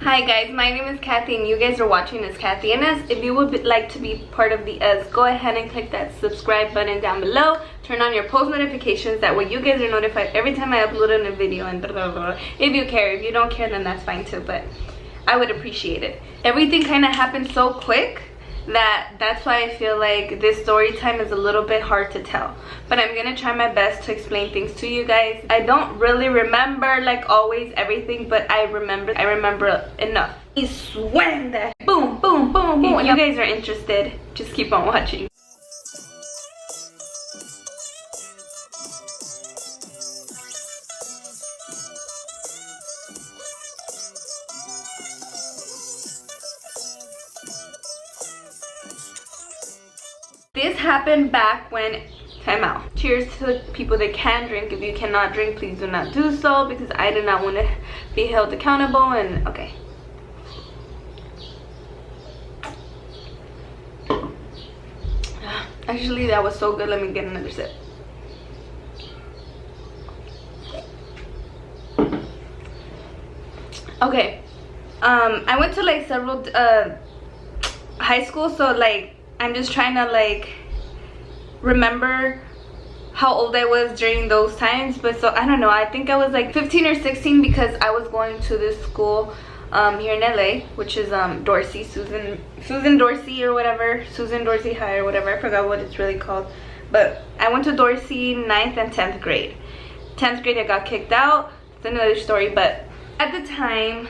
Hi guys, my name is Kathy and you guys are watching as Kathy and Us. If you would like to be part of the Us, go ahead and click that subscribe button down below. Turn on your post notifications, that way you guys are notified every time I upload a new video and blah, blah, blah. If you care. If you don't care, then that's fine too, but I would appreciate it. Everything kind of happened so quick that's why I feel like this story time is a little bit hard to tell, but I'm gonna try my best to explain things to you guys. I don't really remember like always everything, but I remember enough. He swang that boom boom boom boom. If you guys are interested, just keep on watching. This happened back when, time out. Cheers to people that can drink. If you cannot drink, please do not do so, because I do not want to be held accountable. And okay. Actually, that was so good. Let me get another sip. Okay. I went to like several high school, so like I'm just trying to like remember how old I was during those times. But so I don't know, I think I was like 15 or 16 because I was going to this school here in LA, which is Dorsey, Susan Dorsey or whatever, Susan Dorsey High or whatever, I forgot what it's really called. But I went to Dorsey 9th and 10th grade. 10th grade I got kicked out. It's another story, but at the time,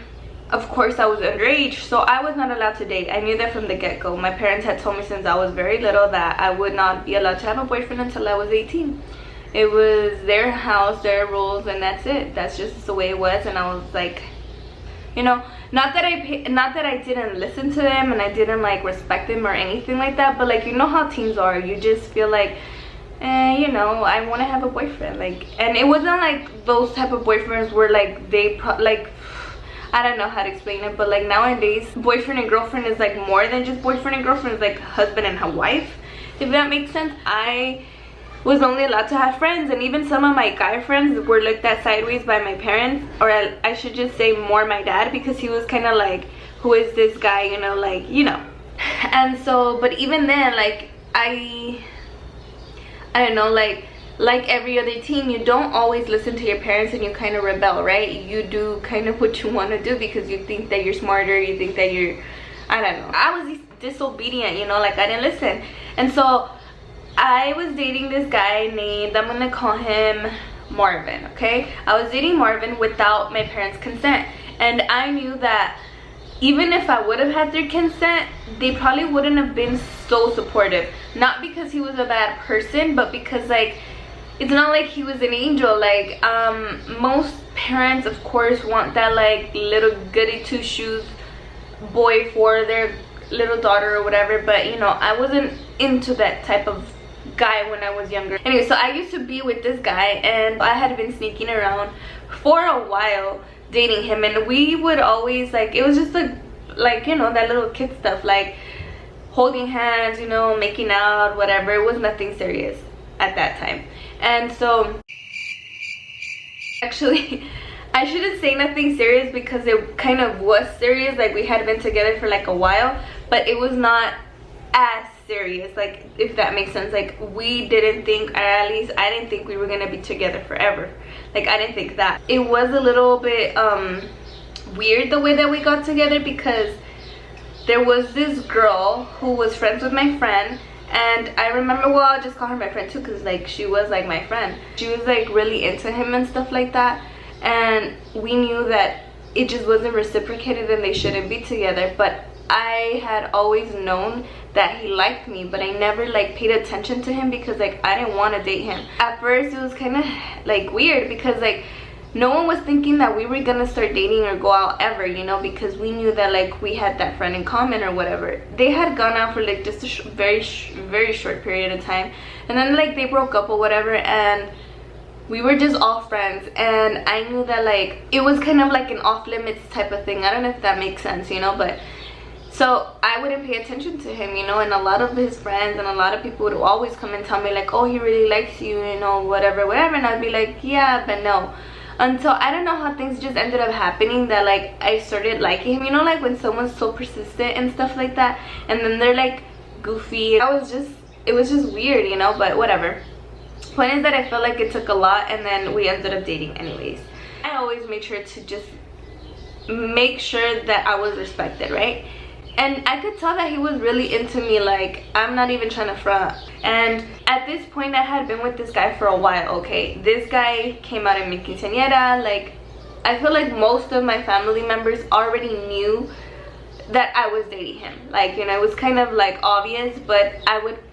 of course, I was underage, so I was not allowed to date. I knew that from the get-go. My parents had told me since I was very little that I would not be allowed to have a boyfriend until I was 18. It was their house, their rules, and that's it. That's just the way it was. And I was like, you know, not that I didn't listen to them and I didn't like respect them or anything like that, but like, you know how teens are. You just feel like, you know, I want to have a boyfriend. Like, and it wasn't like those type of boyfriends where like I don't know how to explain it, but like nowadays boyfriend and girlfriend is like more than just boyfriend and girlfriend. It's like husband and a wife, if that makes sense. I was only allowed to have friends, and even some of my guy friends were looked at sideways by my parents, or I should just say more my dad, because he was kind of like, who is this guy, you know, like, you know. And so, but even then, like I don't know, like every other teen, you don't always listen to your parents and you kind of rebel, right? You do kind of what you want to do because you think that you're smarter, you think that you're, I don't know. I was disobedient, you know, like I didn't listen. And so I was dating this guy named, I'm gonna call him Marvin, okay? I was dating Marvin without my parents' consent, and I knew that even if I would have had their consent, they probably wouldn't have been so supportive. Not because he was a bad person, but because like, it's not like he was an angel. Like most parents of course want that like little goody two shoes boy for their little daughter or whatever, but you know, I wasn't into that type of guy when I was younger. Anyway, so I used to be with this guy, and I had been sneaking around for a while dating him, and we would always like, it was just like you know, that little kid stuff, like holding hands, you know, making out, whatever. It was nothing serious at that time. And so actually I shouldn't say nothing serious because it kind of was serious. Like we had been together for like a while, but it was not as serious, like, if that makes sense. Like we didn't think, or at least I didn't think we were gonna be together forever. Like I didn't think that. It was a little bit weird the way that we got together, because there was this girl who was friends with my friend, and I remember, well, I'll just call her my friend too, because like she was like my friend. She was like really into him and stuff like that, and we knew that it just wasn't reciprocated and they shouldn't be together. But I had always known that he liked me, but I never like paid attention to him because like I didn't want to date him. At first it was kind of like weird because like no one was thinking that we were gonna start dating or go out ever, you know, because we knew that like we had that friend in common or whatever. They had gone out for like just a very short period of time, and then like they broke up or whatever, and we were just all friends. And I knew that like it was kind of like an off limits type of thing. I don't know if that makes sense, you know. But so I wouldn't pay attention to him, you know, and a lot of his friends and a lot of people would always come and tell me like, oh, he really likes you, you know, whatever, and I'd be like, yeah, but no. until I don't know how things just ended up happening that like I started liking him. You know, like when someone's so persistent and stuff like that, and then they're like goofy. It was just weird, you know, but whatever. Point is that I felt like it took a lot, and then we ended up dating anyways. I always made sure to just make sure that I was respected, right? And I could tell that he was really into me, like, I'm not even trying to front. And at this point, I had been with this guy for a while, okay? This guy came out in mi quinceañera. Like, I feel like most of my family members already knew that I was dating him. Like, you know, it was kind of like obvious, but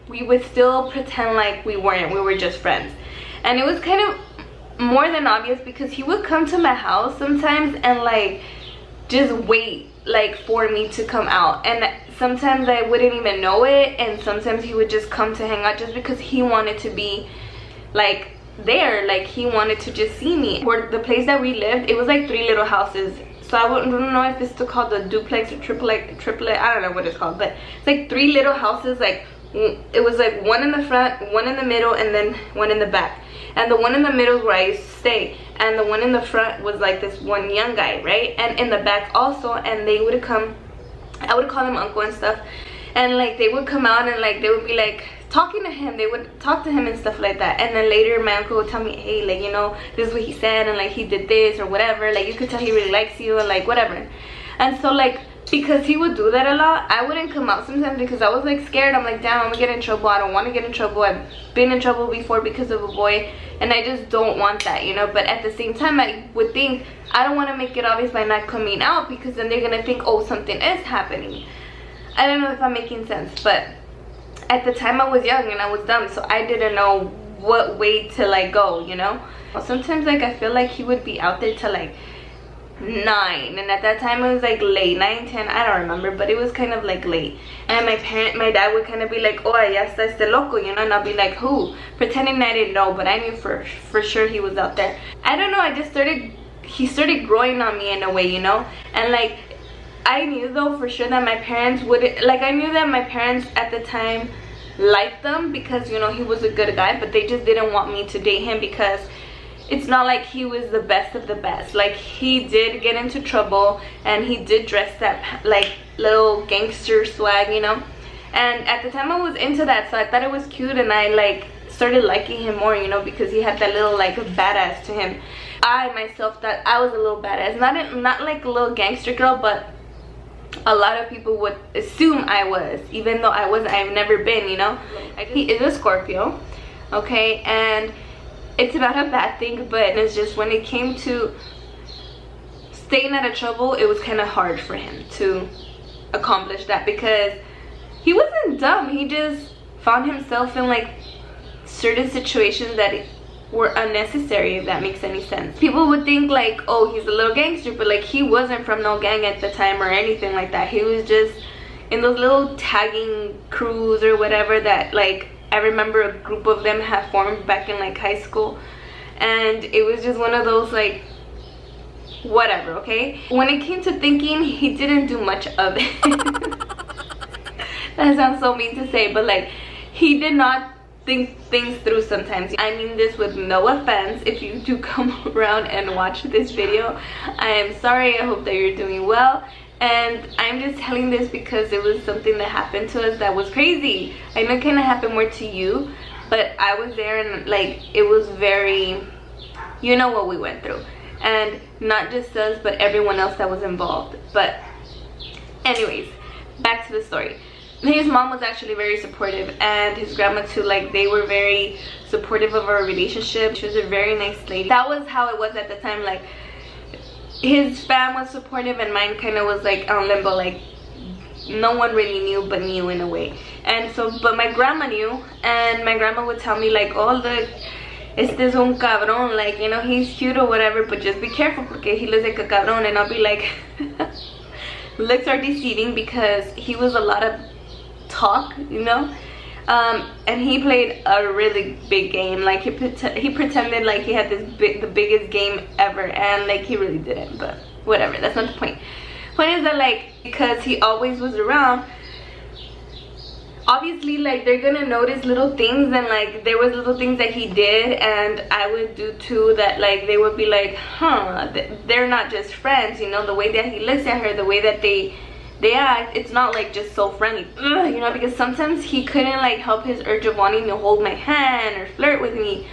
we would still pretend like we weren't. We were just friends. And it was kind of more than obvious because he would come to my house sometimes and like just wait like for me to come out, and sometimes I wouldn't even know it, and sometimes he would just come to hang out just because he wanted to be like there, like he wanted to just see me. Where the place that we lived, it was like 3 little houses, so I don't know if it's still called the duplex or triplet, I don't know what it's called, but it's like 3 little houses. Like it was like one in the front, one in the middle, and then one in the back. And the one in the middle is where I used to stay, and the one in the front was like this one young guy, right? And in the back also. And they would come, I would call him uncle and stuff, and like they would come out and like they would be like talking to him, they would talk to him and stuff like that. And then later my uncle would tell me, hey, like, you know, this is what he said, and like he did this or whatever, like you could tell he really likes you and like whatever. And so like, because he would do that a lot, I wouldn't come out sometimes because I was like scared. I'm like, damn, I'm gonna get in trouble. I don't want to get in trouble. I've been in trouble before because of a boy, and I just don't want that, you know. But at the same time, I would think I don't want to make it obvious by not coming out, because then they're gonna think, oh, something is happening. I don't know if I'm making sense, but at the time I was young and I was dumb, so I didn't know what way to like go, you know. Sometimes like I feel like he would be out there till like 9, and at that time it was like late 9, 10, I don't remember, but it was kind of like late. And my dad would kind of be like, oh, ya está este loco, you know, and I'll be like, who? Pretending I didn't know, but I knew for sure he was out there. I don't know, he started growing on me in a way, you know. And like I knew though for sure that my parents wouldn't, like I knew that my parents at the time liked them because, you know, he was a good guy, but they just didn't want me to date him because it's not like he was the best of the best. Like he did get into trouble, and he did dress that like little gangster swag, you know. And at the time I was into that, so I thought it was cute, and I like started liking him more, you know, because he had that little like badass to him. I myself thought I was a little badass, not like a little gangster girl, but a lot of people would assume I was, even though I wasn't. I've never been, you know. He is a Scorpio, okay, and it's not a bad thing, but it's just when it came to staying out of trouble, it was kind of hard for him to accomplish that, because he wasn't dumb. He just found himself in like certain situations that were unnecessary, if that makes any sense. People would think like, oh, he's a little gangster, but like he wasn't from no gang at the time or anything like that. He was just in those little tagging crews or whatever that like I remember a group of them had formed back in like high school, and it was just one of those like whatever, okay. When it came to thinking, he didn't do much of it. That sounds so mean to say, but like he did not think things through sometimes. I mean this with no offense. If you do come around and watch this video, I am sorry. I hope that you're doing well. And I'm just telling this because it was something that happened to us that was crazy. I know it kind of happened more to you, but I was there, and like it was very, you know what we went through. And not just us, but everyone else that was involved. But anyways, back to the story. His mom was actually very supportive, and his grandma too. Like they were very supportive of our relationship. She was a very nice lady. That was how it was at the time. Like his fam was supportive, and mine kind of was like on limbo, like no one really knew but knew in a way. And so, but my grandma knew, and my grandma would tell me like, oh look, este es un cabrón, like, you know, he's cute or whatever, but just be careful porque he looks like a cabrón. And I'll be like, looks are deceiving, because he was a lot of talk, you know. And he played a really big game. Like he pretended like he had the biggest game ever, and like he really didn't. But whatever, that's not the point. Point is that like, because he always was around, obviously like they're gonna notice little things, and like there was little things that he did and I would do too, that like they would be like, huh, they're not just friends, you know, the way that he looks at her, the way that they act, it's not like just so friendly. Ugh, you know, because sometimes he couldn't like help his urge of wanting to hold my hand or flirt with me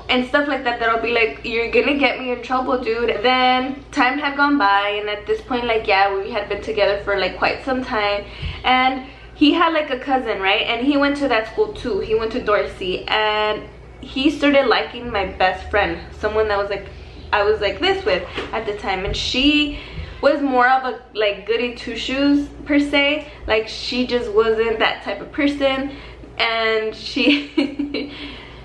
and stuff like that, that'll be like, you're gonna get me in trouble, dude. Then time had gone by, and at this point, like, yeah, we had been together for like quite some time, and he had like a cousin, right? And he went to that school too. He went to Dorsey, and he started liking my best friend, someone that was like, I was like this with at the time, and she was more of a like goody two shoes per se. Like she just wasn't that type of person, and she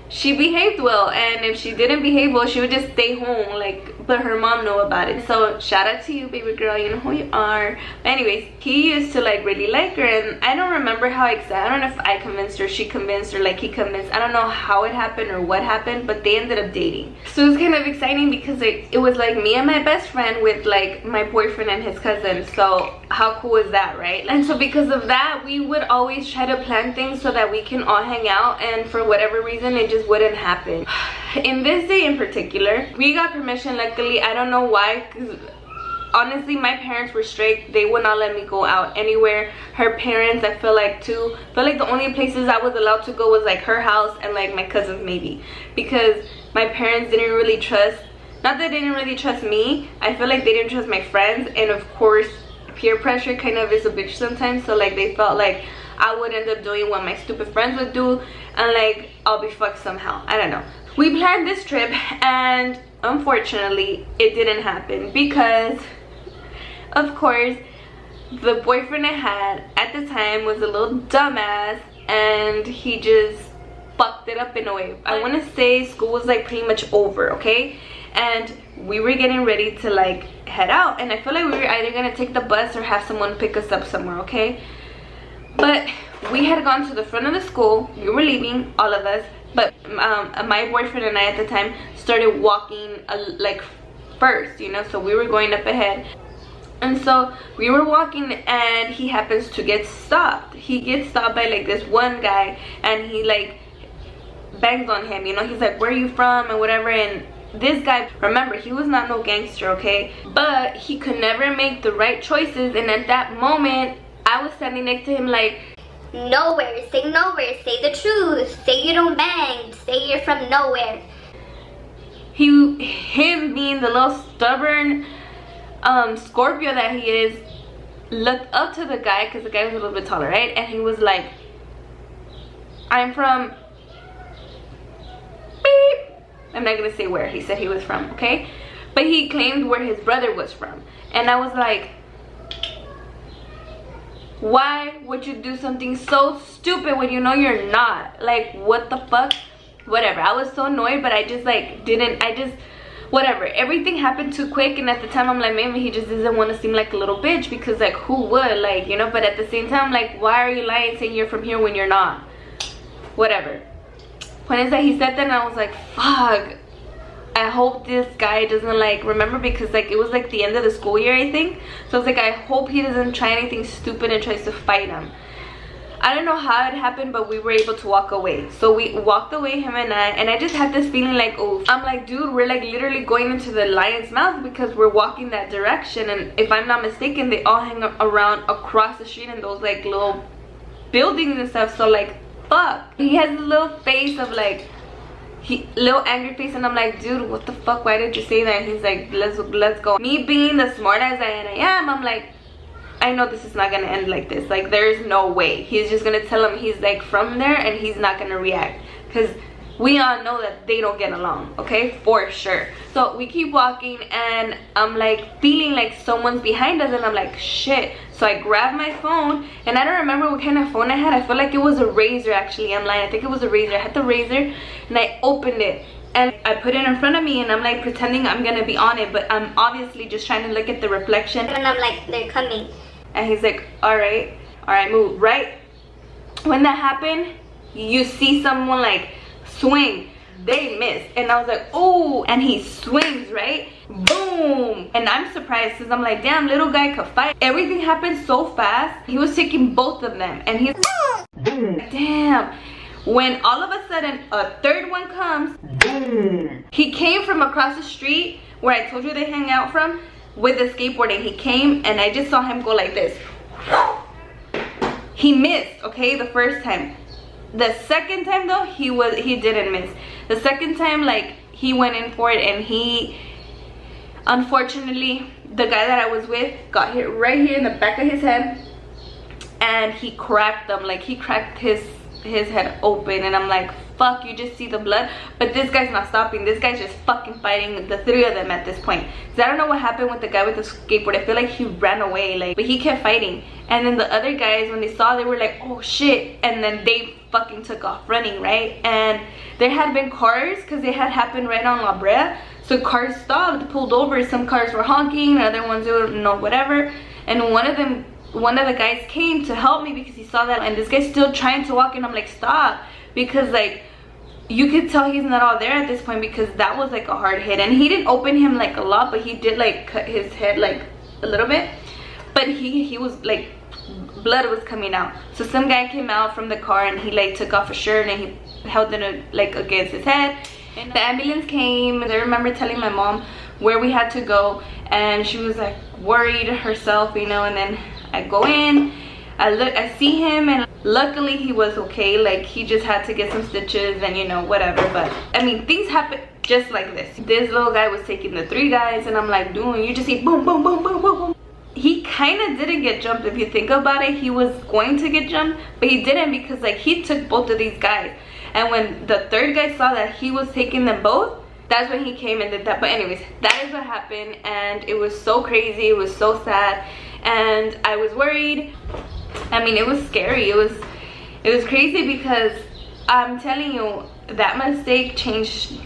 she behaved well, and if she didn't behave well, she would just stay home, like, but her mom know about it. So shout out to you, baby girl, you know who you are. But anyways, he used to like really like her, and I don't remember how exactly, I don't know if I convinced her, she convinced, or like he convinced, I don't know how it happened or what happened, but they ended up dating. So it was kind of exciting because it was like me and my best friend with like my boyfriend and his cousin. So how cool is that, right? And so because of that, we would always try to plan things so that we can all hang out, and for whatever reason it just wouldn't happen. In this day in particular, we got permission, luckily. I don't know why, because honestly my parents were strict. They would not let me go out anywhere. Her parents, I feel like too, the only places I was allowed to go was like her house and like my cousins maybe, because my parents didn't really trust, not that they didn't really trust me, I feel like they didn't trust my friends, and of course peer pressure kind of is a bitch sometimes. So like they felt like I would end up doing what my stupid friends would do, and like I'll be fucked somehow. I don't know. We planned this trip, and unfortunately it didn't happen because of course the boyfriend I had at the time was a little dumbass, and he just fucked it up in a way. I want to say school was like pretty much over, okay, and we were getting ready to like head out, and I feel like we were either gonna take the bus or have someone pick us up somewhere, okay? But we had gone to the front of the school, we were leaving, all of us, but my boyfriend and I at the time started walking like first, you know, so we were going up ahead. And so we were walking, and he happens to get stopped. He gets stopped by like this one guy, and he like bangs on him, you know, he's like, where are you from and whatever. And this guy, remember, he was not no gangster, okay, but he could never make the right choices. And at that moment I was standing next to him like, nowhere, say the truth, say you don't bang, say you're from nowhere. Him being the little stubborn Scorpio that he is, looked up to the guy, because the guy was a little bit taller, right? And he was like, I'm from beep. I'm not gonna say where he said he was from, okay, but he claimed where his brother was from. And I was like, why would you do something so stupid when you know you're not? Like, what the fuck? Whatever. I was so annoyed, but I just like whatever. Everything happened too quick, and at the time I'm like, maybe he just doesn't want to seem like a little bitch, because like who would, like, you know, but at the same time, like, why are you lying saying you're from here when you're not? Whatever. Point is that he said that, and I was like, fuck, I hope this guy doesn't like remember, because like it was like the end of the school year, I think. So I was like, I hope he doesn't try anything stupid and tries to fight him. I don't know how it happened, but we were able to walk away. So we walked away, him and I just had this feeling like, oh, I'm like, dude, we're like literally going into the lion's mouth, because we're walking that direction. And if I'm not mistaken, they all hang around across the street in those like little buildings and stuff. So like, fuck. He has a little face of like, little angry face, and I'm like, dude, what the fuck, why did you say that? And he's like, let's go. Me being the smart as I am, I'm like, I know this is not gonna end like this. Like, there's no way he's just gonna tell him he's like from there and he's not gonna react, because we all know that they don't get along, okay, for sure. So we keep walking, and I'm like feeling like someone's behind us, and I'm like, shit. So I grabbed my phone, and I don't remember what kind of phone I had. I feel like it was a Razr, actually. I'm lying, I think it was a Razr. I had the Razr, and I opened it, and I put it in front of me, and I'm like pretending I'm gonna be on it, but I'm obviously just trying to look at the reflection. And I'm like, they're coming. And he's like, all right, move. Right when that happened, you see someone like swing, they missed, and I was like, oh, and he swings, right, boom. And I'm surprised, because I'm like, damn, little guy could fight. Everything happened so fast. He was taking both of them, and he's Damn. When all of a sudden a third one comes, he came from across the street where I told you they hang out from with the skateboard, and he came and I just saw him go like this. He missed, okay, the first time. The second time though, he didn't miss. The second time, like, he went in for it, and he, unfortunately, the guy that I was with got hit right here in the back of his head, and he cracked them. Like, he cracked his head open, and I'm like, fuck, you just see the blood. But this guy's not stopping. This guy's just fucking fighting the three of them at this point. So I don't know what happened with the guy with the skateboard. I feel like he ran away, like, but he kept fighting. And then the other guys, when they saw, they were like, oh shit, and then they fucking took off running, right? And there had been cars, because they had happened right on La Brea, so cars stopped, pulled over. Some cars were honking, other ones didn't know, whatever. And one of the guys came to help me because he saw that, and this guy's still trying to walk, and I'm like, stop, because like, you could tell he's not all there at this point, because that was like a hard hit. And he didn't open him like a lot, but he did like cut his head like a little bit, but he was like, blood was coming out. So some guy came out from the car, and he like took off his shirt, and he held it like against his head. And the ambulance came, and I remember telling my mom where we had to go, and she was like worried herself, you know. And then I go in, I see him, and luckily he was okay. Like, he just had to get some stitches and, you know, whatever. But I mean, things happen just like this. This little guy was taking the three guys, and I'm like, dude, you just see boom, boom, boom, boom, boom, boom. He kind of didn't get jumped. If you think about it, he was going to get jumped, but he didn't, because like, he took both of these guys. And when the third guy saw that he was taking them both, that's when he came and did that. But anyways, that is what happened, and it was so crazy. It was so sad, and I was worried. I mean, it was scary. It was crazy, because I'm telling you, that mistake changed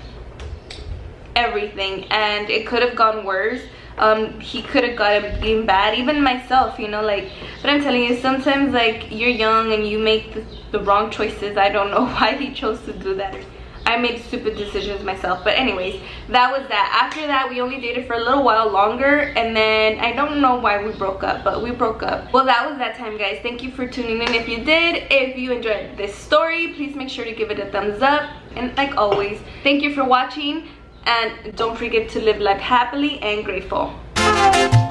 everything, and it could have gone worse. He could have gotten being bad, even myself, you know, like. But I'm telling you, sometimes like, you're young and you make the wrong choices. I don't know why he chose to do that. I made stupid decisions myself. But anyways, that was that. After that, we only dated for a little while longer, and then I don't know why we broke up, but we broke up. Well, that was that time, guys. Thank you for tuning in. If you did, if you enjoyed this story, please make sure to give it a thumbs up. And like always, thank you for watching, and don't forget to live life happily and grateful. Bye.